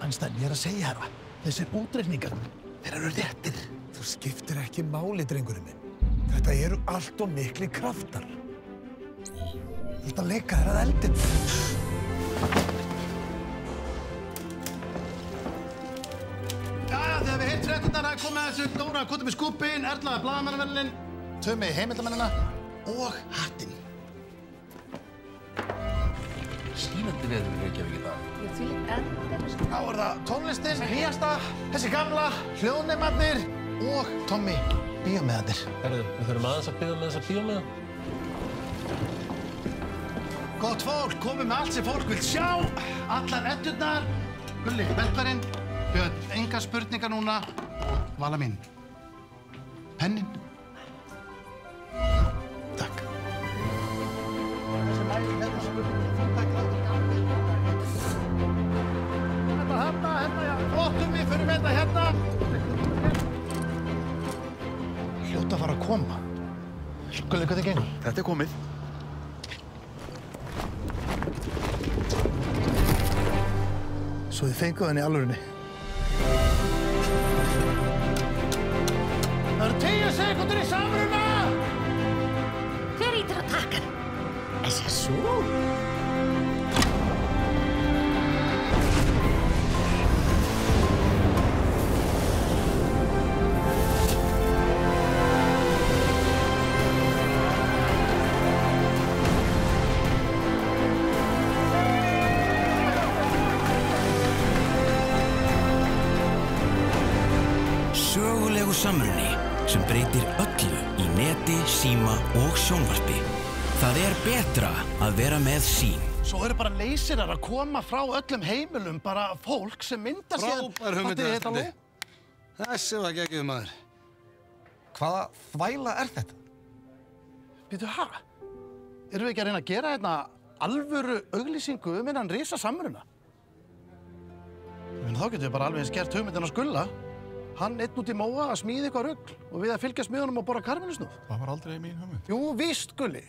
Einstein, ég að segja herra. Þessir útreikningar, þeir eru réttir. Þú skiptir ekki máli, drengurinn minn. Þetta eru allt of mikli kraftar. Þú ert að leika þér að eldin. Jæja, þegar við heilt fréttirnar að koma þessu Dóra að kota með skúpin, Erla blaðamannavernlinn, Tumi heimildamennina og hattinn. Skínandi veður í Reykjavík í dag. Ég fylg endalaust. Þá er það tónlistin, nýjasta, þessi gamla, hljóðnemarnir og Tommy, bíómiðarnir. Herðu, við þurfum aðeins að biðja með þessa bíómiða. Gott fólk, komið með allt sem fólk vil sjá, allar eddurnar, Gulli, verkvarinn, Björn, enga spurningar núna og Vala mín. Pennin. Takk. Hérna, já. Flottum við fyrir með þetta hérna. Hljóta að fara að koma. Gulli, hvað gengur? Þetta er komið. Svo þið fenguð henni í alvörunni. Það eru 10 sekúndur í samruna! Hver ítir á takkan? SSU? Sögulegu samruni sem breytir öllu í neti, síma og sjónvarpi. Það er betra að vera með Sýn. Svo eru bara leysirar að koma frá öllum heimilum, bara fólk sem myndar síðan... Frábær hugmynd, Ertundi. Þessi var geggjuð maður. Hvaða þvæla er þetta? Býtu, ha? Erum við ekki að reyna að gera hérna alvöru auglýsingu innan risa samruna? Þá getum við bara alveg eins gert hugmyndina Skulla. Hann einn út í móa að smíða eitthvað rugl og við að fylgjast með honum og borra karmelusnúð. Það var aldrei mín hugmynd. Jú, víst, Gulli.